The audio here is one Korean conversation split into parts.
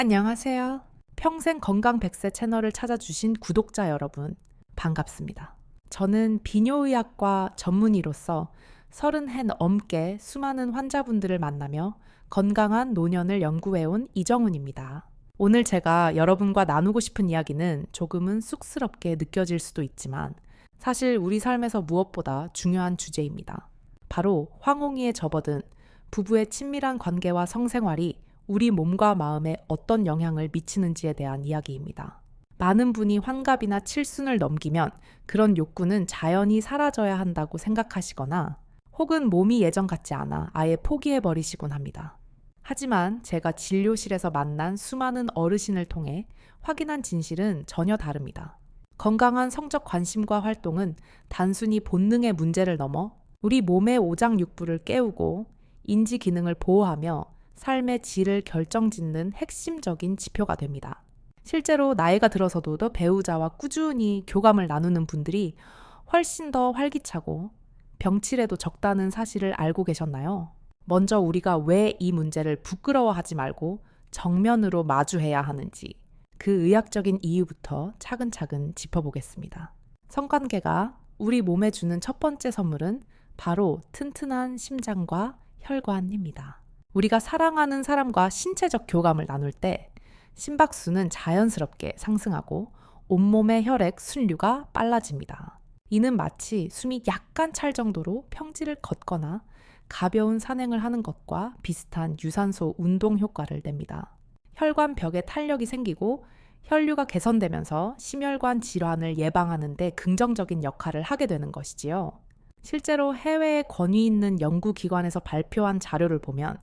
안녕하세요. 평생 건강 100세 채널을 찾아주신 구독자 여러분, 반갑습니다. 저는 비뇨의학과 전문의로서 30해 넘게 수많은 환자분들을 만나며 건강한 노년을 연구해온 이정훈입니다. 오늘 제가 여러분과 나누고 싶은 이야기는 조금은 쑥스럽게 느껴질 수도 있지만 사실 우리 삶에서 무엇보다 중요한 주제입니다. 바로 황홍이에 접어든 부부의 친밀한 관계와 성생활이 우리 몸과 마음에 어떤 영향을 미치는지에 대한 이야기입니다. 많은 분이 환갑이나 칠순을 넘기면 그런 욕구는 자연히 사라져야 한다고 생각하시거나 혹은 몸이 예전 같지 않아 아예 포기해버리시곤 합니다. 하지만 제가 진료실에서 만난 수많은 어르신을 통해 확인한 진실은 전혀 다릅니다. 건강한 성적 관심과 활동은 단순히 본능의 문제를 넘어 우리 몸의 오장육부를 깨우고 인지 기능을 보호하며 삶의 질을 결정짓는 핵심적인 지표가 됩니다. 실제로 나이가 들어서도 배우자와 꾸준히 교감을 나누는 분들이 훨씬 더 활기차고 병치레도 적다는 사실을 알고 계셨나요? 먼저 우리가 왜 이 문제를 부끄러워하지 말고 정면으로 마주해야 하는지 그 의학적인 이유부터 차근차근 짚어보겠습니다. 성관계가 우리 몸에 주는 첫 번째 선물은 바로 튼튼한 심장과 혈관입니다. 우리가 사랑하는 사람과 신체적 교감을 나눌 때 심박수는 자연스럽게 상승하고 온몸의 혈액 순류가 빨라집니다. 이는 마치 숨이 약간 찰 정도로 평지를 걷거나 가벼운 산행을 하는 것과 비슷한 유산소 운동 효과를 냅니다. 혈관 벽에 탄력이 생기고 혈류가 개선되면서 심혈관 질환을 예방하는 데 긍정적인 역할을 하게 되는 것이지요. 실제로 해외에 권위 있는 연구기관에서 발표한 자료를 보면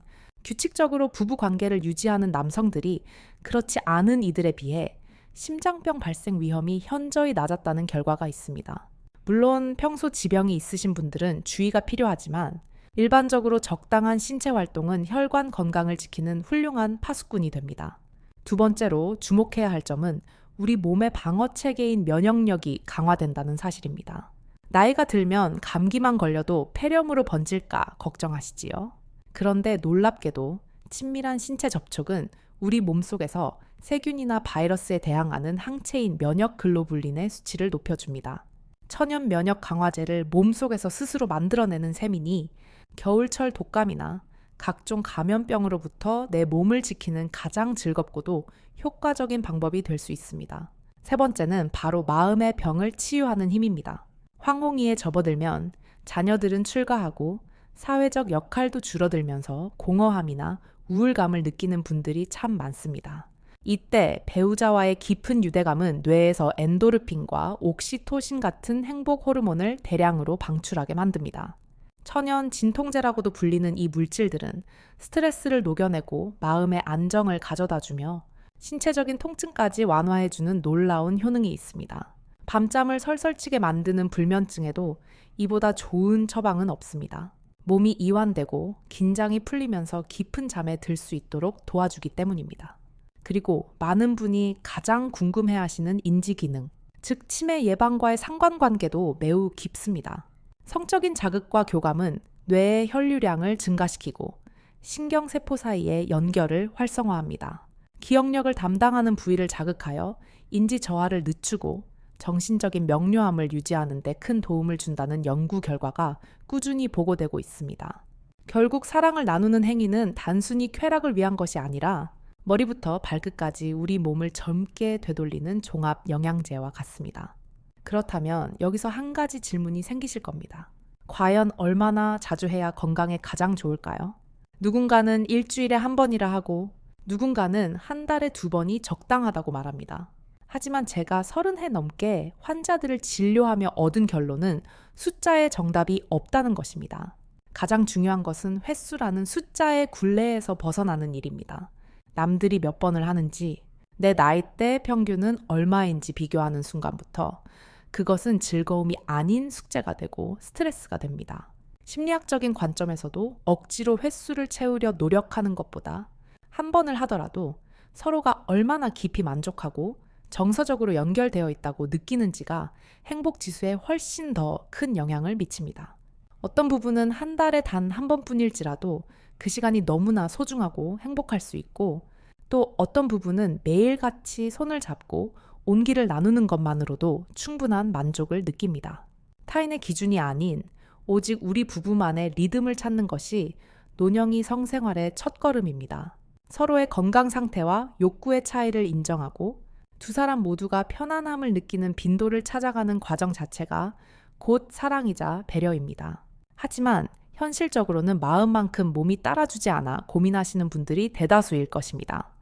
규칙적으로 부부 관계를 유지하는 남성들이 그렇지 않은 이들에 비해 심장병 발생 위험이 현저히 낮았다는 결과가 있습니다. 물론 평소 지병이 있으신 분들은 주의가 필요하지만 일반적으로 적당한 신체 활동은 혈관 건강을 지키는 훌륭한 파수꾼이 됩니다. 두 번째로 주목해야 할 점은 우리 몸의 방어 체계인 면역력이 강화된다는 사실입니다. 나이가 들면 감기만 걸려도 폐렴으로 번질까 걱정하시지요. 그런데 놀랍게도 친밀한 신체 접촉은 우리 몸속에서 세균이나 바이러스에 대항하는 항체인 면역 글로불린의 수치를 높여줍니다. 천연 면역 강화제를 몸속에서 스스로 만들어내는 셈이니 겨울철 독감이나 각종 감염병으로부터 내 몸을 지키는 가장 즐겁고도 효과적인 방법이 될 수 있습니다. 세 번째는 바로 마음의 병을 치유하는 힘입니다. 황홍이에 접어들면 자녀들은 출가하고 사회적 역할도 줄어들면서 공허함이나 우울감을 느끼는 분들이 참 많습니다. 이때 배우자와의 깊은 유대감은 뇌에서 엔도르핀과 옥시토신 같은 행복 호르몬을 대량으로 방출하게 만듭니다. 천연 진통제라고도 불리는 이 물질들은 스트레스를 녹여내고 마음의 안정을 가져다주며 신체적인 통증까지 완화해주는 놀라운 효능이 있습니다. 밤잠을 설설치게 만드는 불면증에도 이보다 좋은 처방은 없습니다. 몸이 이완되고 긴장이 풀리면서 깊은 잠에 들 수 있도록 도와주기 때문입니다. 그리고 많은 분이 가장 궁금해하시는 인지기능, 즉 치매 예방과의 상관관계도 매우 깊습니다. 성적인 자극과 교감은 뇌의 혈류량을 증가시키고 신경세포 사이의 연결을 활성화합니다. 기억력을 담당하는 부위를 자극하여 인지 저하를 늦추고 정신적인 명료함을 유지하는 데 큰 도움을 준다는 연구 결과가 꾸준히 보고되고 있습니다. 결국 사랑을 나누는 행위는 단순히 쾌락을 위한 것이 아니라 머리부터 발끝까지 우리 몸을 젊게 되돌리는 종합 영양제와 같습니다. 그렇다면 여기서 한 가지 질문이 생기실 겁니다. 과연 얼마나 자주 해야 건강에 가장 좋을까요? 누군가는 일주일에 한 번이라 하고 누군가는 한 달에 2번이 적당하다고 말합니다. 하지만 제가 30해 넘게 환자들을 진료하며 얻은 결론은 숫자의 정답이 없다는 것입니다. 가장 중요한 것은 횟수라는 숫자의 굴레에서 벗어나는 일입니다. 남들이 몇 번을 하는지, 내 나이대 평균은 얼마인지 비교하는 순간부터 그것은 즐거움이 아닌 숙제가 되고 스트레스가 됩니다. 심리학적인 관점에서도 억지로 횟수를 채우려 노력하는 것보다 한 번을 하더라도 서로가 얼마나 깊이 만족하고 정서적으로 연결되어 있다고 느끼는지가 행복 지수에 훨씬 더 큰 영향을 미칩니다. 어떤 부분은 한 달에 단 한 번뿐일지라도 그 시간이 너무나 소중하고 행복할 수 있고 또 어떤 부부는 매일같이 손을 잡고 온기를 나누는 것만으로도 충분한 만족을 느낍니다. 타인의 기준이 아닌 오직 우리 부부만의 리듬을 찾는 것이 논영이 성생활의 첫걸음입니다. 서로의 건강 상태와 욕구의 차이를 인정하고 두 사람 모두가 편안함을 느끼는 빈도를 찾아가는 과정 자체가 곧 사랑이자 배려입니다. 하지만 현실적으로는 마음만큼 몸이 따라주지 않아 고민하시는 분들이 대다수일 것입니다.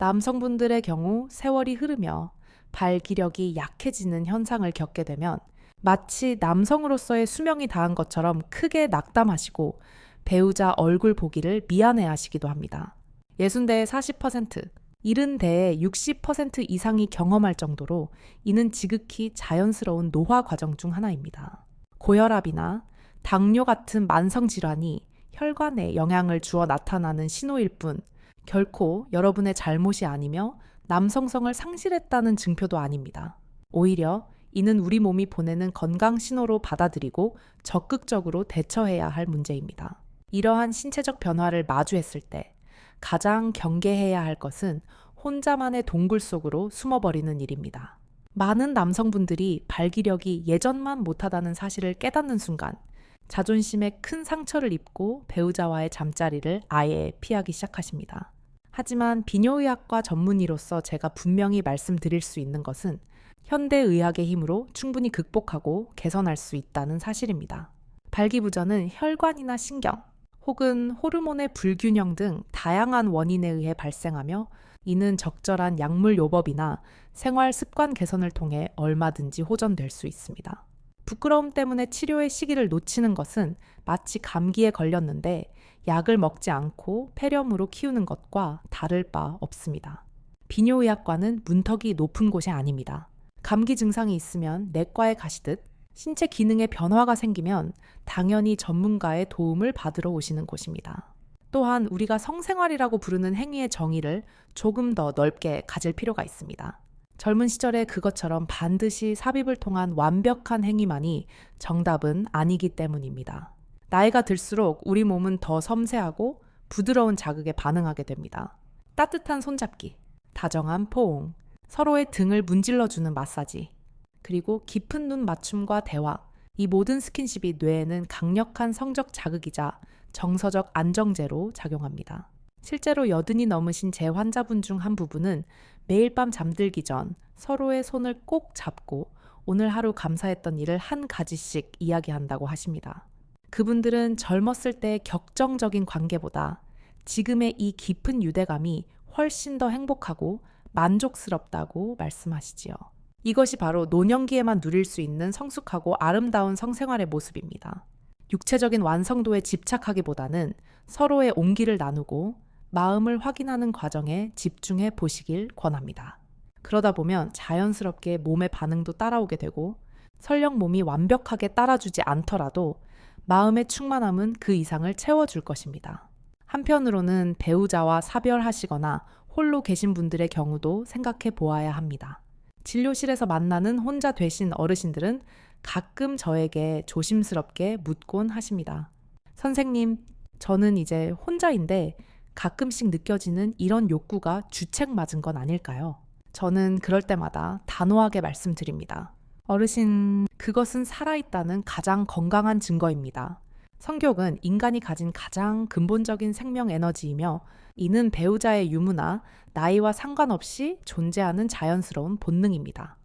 남성분들의 경우 세월이 흐르며 발기력이 약해지는 현상을 겪게 되면 마치 남성으로서의 수명이 다한 것처럼 크게 낙담하시고 배우자 얼굴 보기를 미안해하시기도 합니다. 60대의 40%, 70대의 60% 이상이 경험할 정도로 이는 지극히 자연스러운 노화 과정 중 하나입니다. 고혈압이나 당뇨 같은 만성질환이 혈관에 영향을 주어 나타나는 신호일 뿐 결코 여러분의 잘못이 아니며 남성성을 상실했다는 증표도 아닙니다. 오히려 이는 우리 몸이 보내는 건강 신호로 받아들이고 적극적으로 대처해야 할 문제입니다. 이러한 신체적 변화를 마주했을 때 가장 경계해야 할 것은 혼자만의 동굴 속으로 숨어버리는 일입니다. 많은 남성분들이 발기력이 예전만 못하다는 사실을 깨닫는 순간 자존심에 큰 상처를 입고 배우자와의 잠자리를 아예 피하기 시작하십니다. 하지만 비뇨의학과 전문의로서 제가 분명히 말씀드릴 수 있는 것은 현대의학의 힘으로 충분히 극복하고 개선할 수 있다는 사실입니다. 발기부전은 혈관이나 신경, 혹은 호르몬의 불균형 등 다양한 원인에 의해 발생하며 이는 적절한 약물 요법이나 생활 습관 개선을 통해 얼마든지 호전될 수 있습니다. 부끄러움 때문에 치료의 시기를 놓치는 것은 마치 감기에 걸렸는데 약을 먹지 않고 폐렴으로 키우는 것과 다를 바 없습니다. 비뇨의학과는 문턱이 높은 곳이 아닙니다. 감기 증상이 있으면 내과에 가시듯 신체 기능에 변화가 생기면 당연히 전문가의 도움을 받으러 오시는 곳입니다. 또한 우리가 성생활이라고 부르는 행위의 정의를 조금 더 넓게 가질 필요가 있습니다. 젊은 시절에 그것처럼 반드시 삽입을 통한 완벽한 행위만이 정답은 아니기 때문입니다. 나이가 들수록 우리 몸은 더 섬세하고 부드러운 자극에 반응하게 됩니다. 따뜻한 손잡기, 다정한 포옹, 서로의 등을 문질러주는 마사지, 그리고 깊은 눈 맞춤과 대화, 이 모든 스킨십이 뇌에는 강력한 성적 자극이자 정서적 안정제로 작용합니다. 실제로 80이 넘으신 제 환자분 중 한 부부는 매일 밤 잠들기 전 서로의 손을 꼭 잡고 오늘 하루 감사했던 일을 한 가지씩 이야기한다고 하십니다. 그분들은 젊었을 때의 격정적인 관계보다 지금의 이 깊은 유대감이 훨씬 더 행복하고 만족스럽다고 말씀하시지요. 이것이 바로 노년기에만 누릴 수 있는 성숙하고 아름다운 성생활의 모습입니다. 육체적인 완성도에 집착하기보다는 서로의 온기를 나누고 마음을 확인하는 과정에 집중해 보시길 권합니다. 그러다 보면 자연스럽게 몸의 반응도 따라오게 되고 설령 몸이 완벽하게 따라주지 않더라도 마음의 충만함은 그 이상을 채워줄 것입니다. 한편으로는 배우자와 사별하시거나 홀로 계신 분들의 경우도 생각해 보아야 합니다. 진료실에서 만나는 혼자 되신 어르신들은 가끔 저에게 조심스럽게 묻곤 하십니다. 선생님, 저는 이제 혼자인데 가끔씩 느껴지는 이런 욕구가 주책 맞은 건 아닐까요? 저는 그럴 때마다 단호하게 말씀드립니다. 어르신, 그것은 살아있다는 가장 건강한 증거입니다. 성욕은 인간이 가진 가장 근본적인 생명 에너지이며 이는 배우자의 유무나 나이와 상관없이 존재하는 자연스러운 본능입니다.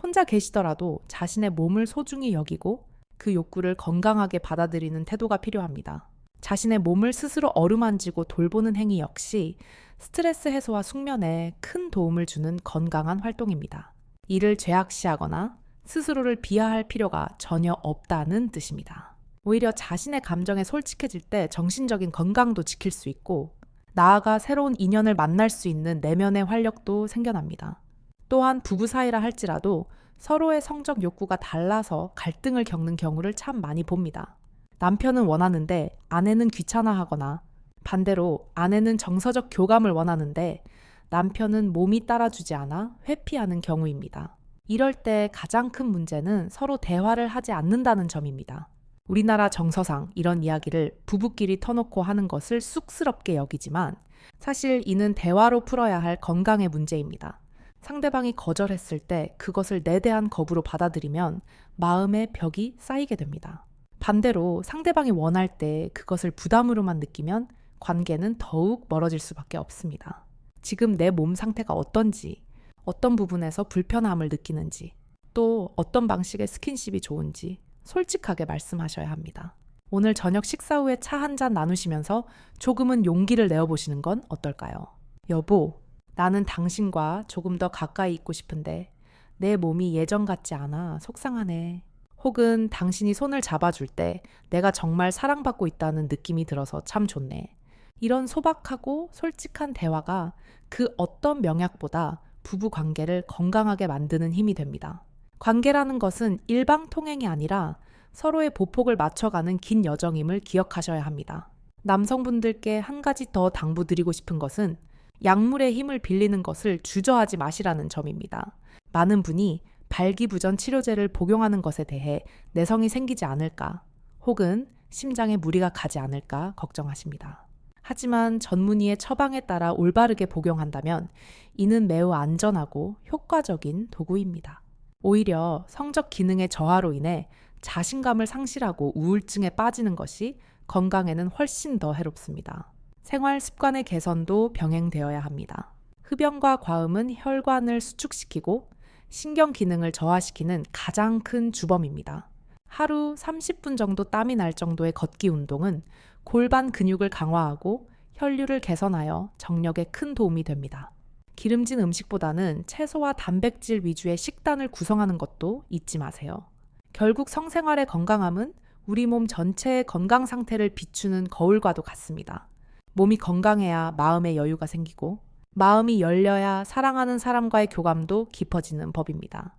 혼자 계시더라도 자신의 몸을 소중히 여기고 그 욕구를 건강하게 받아들이는 태도가 필요합니다. 자신의 몸을 스스로 어루만지고 돌보는 행위 역시 스트레스 해소와 숙면에 큰 도움을 주는 건강한 활동입니다. 이를 죄악시하거나 스스로를 비하할 필요가 전혀 없다는 뜻입니다. 오히려 자신의 감정에 솔직해질 때 정신적인 건강도 지킬 수 있고 나아가 새로운 인연을 만날 수 있는 내면의 활력도 생겨납니다. 또한 부부 사이라 할지라도 서로의 성적 욕구가 달라서 갈등을 겪는 경우를 참 많이 봅니다. 남편은 원하는데 아내는 귀찮아하거나 반대로 아내는 정서적 교감을 원하는데 남편은 몸이 따라주지 않아 회피하는 경우입니다. 이럴 때 가장 큰 문제는 서로 대화를 하지 않는다는 점입니다. 우리나라 정서상 이런 이야기를 부부끼리 터놓고 하는 것을 쑥스럽게 여기지만 사실 이는 대화로 풀어야 할 건강의 문제입니다. 상대방이 거절했을 때 그것을 내 대한 거부로 받아들이면 마음의 벽이 쌓이게 됩니다. 반대로 상대방이 원할 때 그것을 부담으로만 느끼면 관계는 더욱 멀어질 수밖에 없습니다. 지금 내 몸 상태가 어떤지, 어떤 부분에서 불편함을 느끼는지, 또 어떤 방식의 스킨십이 좋은지 솔직하게 말씀하셔야 합니다. 오늘 저녁 식사 후에 차 한 잔 나누시면서 조금은 용기를 내어보시는 건 어떨까요? 여보, 나는 당신과 조금 더 가까이 있고 싶은데 내 몸이 예전 같지 않아 속상하네. 혹은 당신이 손을 잡아줄 때 내가 정말 사랑받고 있다는 느낌이 들어서 참 좋네. 이런 소박하고 솔직한 대화가 그 어떤 명약보다 부부 관계를 건강하게 만드는 힘이 됩니다. 관계라는 것은 일방통행이 아니라 서로의 보폭을 맞춰가는 긴 여정임을 기억하셔야 합니다. 남성분들께 한 가지 더 당부드리고 싶은 것은 약물의 힘을 빌리는 것을 주저하지 마시라는 점입니다. 많은 분이 발기부전 치료제를 복용하는 것에 대해 내성이 생기지 않을까 혹은 심장에 무리가 가지 않을까 걱정하십니다. 하지만 전문의의 처방에 따라 올바르게 복용한다면 이는 매우 안전하고 효과적인 도구입니다. 오히려 성적 기능의 저하로 인해 자신감을 상실하고 우울증에 빠지는 것이 건강에는 훨씬 더 해롭습니다. 생활 습관의 개선도 병행되어야 합니다. 흡연과 과음은 혈관을 수축시키고 신경 기능을 저하시키는 가장 큰 주범입니다. 하루 30분 정도 땀이 날 정도의 걷기 운동은 골반 근육을 강화하고 혈류를 개선하여 정력에 큰 도움이 됩니다. 기름진 음식보다는 채소와 단백질 위주의 식단을 구성하는 것도 잊지 마세요. 결국 성생활의 건강함은 우리 몸 전체의 건강 상태를 비추는 거울과도 같습니다. 몸이 건강해야 마음의 여유가 생기고 마음이 열려야 사랑하는 사람과의 교감도 깊어지는 법입니다.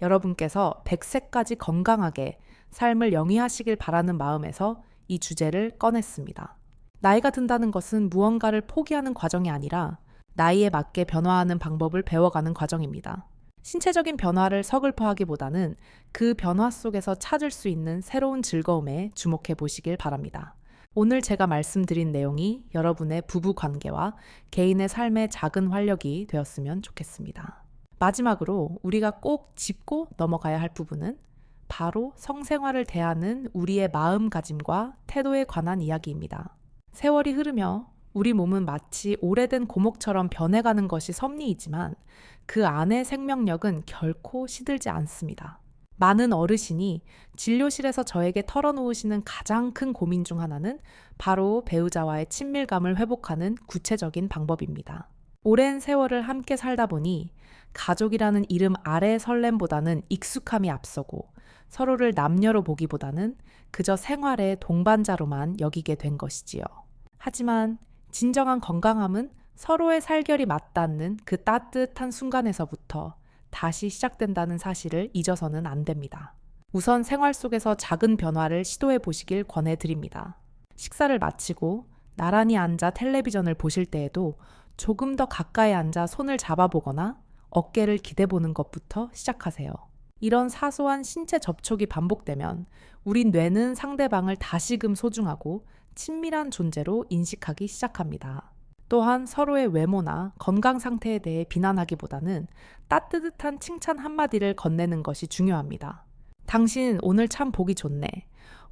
여러분께서 100세까지 건강하게 삶을 영위하시길 바라는 마음에서 이 주제를 꺼냈습니다. 나이가 든다는 것은 무언가를 포기하는 과정이 아니라 나이에 맞게 변화하는 방법을 배워가는 과정입니다. 신체적인 변화를 서글퍼하기보다는 그 변화 속에서 찾을 수 있는 새로운 즐거움에 주목해 보시길 바랍니다. 오늘 제가 말씀드린 내용이 여러분의 부부 관계와 개인의 삶의 작은 활력이 되었으면 좋겠습니다. 마지막으로 우리가 꼭 짚고 넘어가야 할 부분은 바로 성생활을 대하는 우리의 마음가짐과 태도에 관한 이야기입니다. 세월이 흐르며 우리 몸은 마치 오래된 고목처럼 변해가는 것이 섭리이지만 그 안의 생명력은 결코 시들지 않습니다. 많은 어르신이 진료실에서 저에게 털어놓으시는 가장 큰 고민 중 하나는 바로 배우자와의 친밀감을 회복하는 구체적인 방법입니다. 오랜 세월을 함께 살다 보니 가족이라는 이름 아래 설렘보다는 익숙함이 앞서고 서로를 남녀로 보기보다는 그저 생활의 동반자로만 여기게 된 것이지요. 하지만 진정한 건강함은 서로의 살결이 맞닿는 그 따뜻한 순간에서부터 다시 시작된다는 사실을 잊어서는 안 됩니다. 우선 생활 속에서 작은 변화를 시도해 보시길 권해드립니다. 식사를 마치고 나란히 앉아 텔레비전을 보실 때에도 조금 더 가까이 앉아 손을 잡아보거나 어깨를 기대보는 것부터 시작하세요. 이런 사소한 신체 접촉이 반복되면 우리 뇌는 상대방을 다시금 소중하고 친밀한 존재로 인식하기 시작합니다. 또한 서로의 외모나 건강 상태에 대해 비난하기보다는 따뜻한 칭찬 한마디를 건네는 것이 중요합니다. 당신 오늘 참 보기 좋네.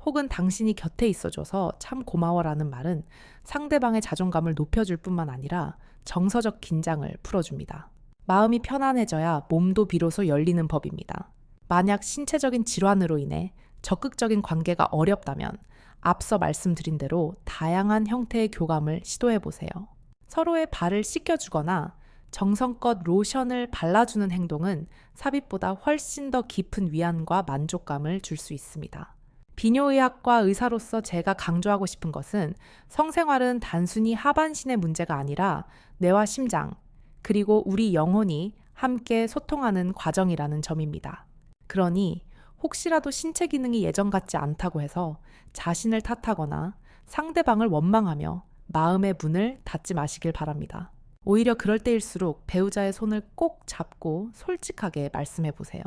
혹은 당신이 곁에 있어줘서 참 고마워라는 말은 상대방의 자존감을 높여줄 뿐만 아니라 정서적 긴장을 풀어줍니다. 마음이 편안해져야 몸도 비로소 열리는 법입니다. 만약 신체적인 질환으로 인해 적극적인 관계가 어렵다면 앞서 말씀드린 대로 다양한 형태의 교감을 시도해보세요. 서로의 발을 씻겨주거나 정성껏 로션을 발라주는 행동은 삽입보다 훨씬 더 깊은 위안과 만족감을 줄 수 있습니다. 비뇨의학과 의사로서 제가 강조하고 싶은 것은 성생활은 단순히 하반신의 문제가 아니라 뇌와 심장, 그리고 우리 영혼이 함께 소통하는 과정이라는 점입니다. 그러니 혹시라도 신체 기능이 예전 같지 않다고 해서 자신을 탓하거나 상대방을 원망하며 마음의 문을 닫지 마시길 바랍니다. 오히려 그럴 때일수록 배우자의 손을 꼭 잡고 솔직하게 말씀해 보세요.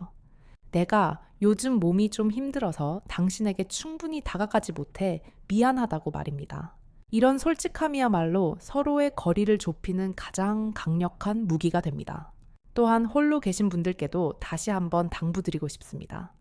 내가 요즘 몸이 좀 힘들어서 당신에게 충분히 다가가지 못해 미안하다고 말입니다. 이런 솔직함이야말로 서로의 거리를 좁히는 가장 강력한 무기가 됩니다. 또한 홀로 계신 분들께도 다시 한번 당부드리고 싶습니다.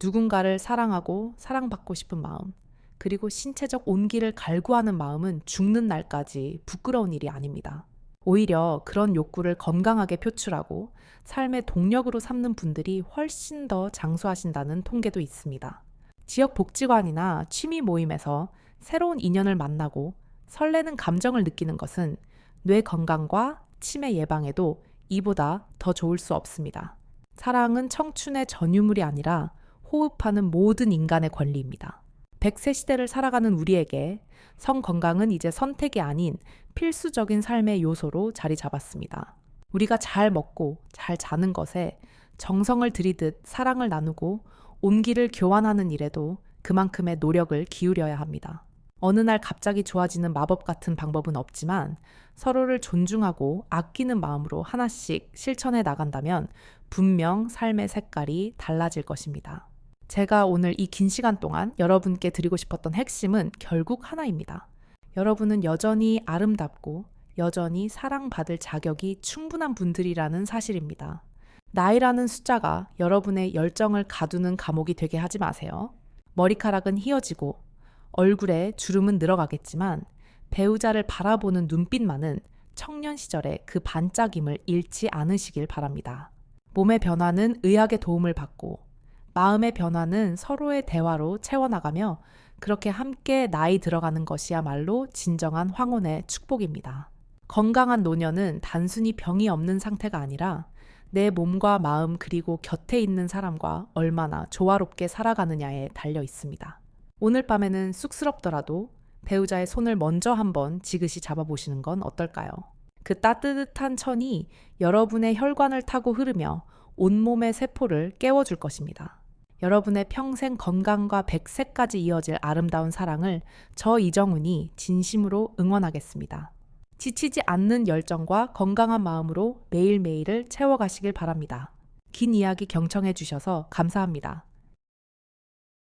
누군가를 사랑하고 사랑받고 싶은 마음, 그리고 신체적 온기를 갈구하는 마음은 죽는 날까지 부끄러운 일이 아닙니다. 오히려 그런 욕구를 건강하게 표출하고 삶의 동력으로 삼는 분들이 훨씬 더 장수하신다는 통계도 있습니다. 지역 복지관이나 취미 모임에서 새로운 인연을 만나고 설레는 감정을 느끼는 것은 뇌 건강과 치매 예방에도 이보다 더 좋을 수 없습니다. 사랑은 청춘의 전유물이 아니라 호흡하는 모든 인간의 권리입니다. 100세 시대를 살아가는 우리에게 성 건강은 이제 선택이 아닌 필수적인 삶의 요소로 자리 잡았습니다. 우리가 잘 먹고 잘 자는 것에 정성을 들이듯 사랑을 나누고 온기를 교환하는 일에도 그만큼의 노력을 기울여야 합니다. 어느 날 갑자기 좋아지는 마법 같은 방법은 없지만 서로를 존중하고 아끼는 마음으로 하나씩 실천해 나간다면 분명 삶의 색깔이 달라질 것입니다. 제가 오늘 이 긴 시간 동안 여러분께 드리고 싶었던 핵심은 결국 하나입니다. 여러분은 여전히 아름답고 여전히 사랑받을 자격이 충분한 분들이라는 사실입니다. 나이라는 숫자가 여러분의 열정을 가두는 감옥이 되게 하지 마세요. 머리카락은 휘어지고 얼굴에 주름은 늘어가겠지만 배우자를 바라보는 눈빛만은 청년 시절의 그 반짝임을 잃지 않으시길 바랍니다. 몸의 변화는 의학의 도움을 받고 마음의 변화는 서로의 대화로 채워나가며 그렇게 함께 나이 들어가는 것이야말로 진정한 황혼의 축복입니다. 건강한 노년은 단순히 병이 없는 상태가 아니라 내 몸과 마음 그리고 곁에 있는 사람과 얼마나 조화롭게 살아가느냐에 달려 있습니다. 오늘 밤에는 쑥스럽더라도 배우자의 손을 먼저 한번 지그시 잡아보시는 건 어떨까요? 그 따뜻한 천이 여러분의 혈관을 타고 흐르며 온몸의 세포를 깨워줄 것입니다. 여러분의 평생 건강과 100세까지 이어질 아름다운 사랑을 저 이정훈이 진심으로 응원하겠습니다. 지치지 않는 열정과 건강한 마음으로 매일매일을 채워가시길 바랍니다. 긴 이야기 경청해 주셔서 감사합니다.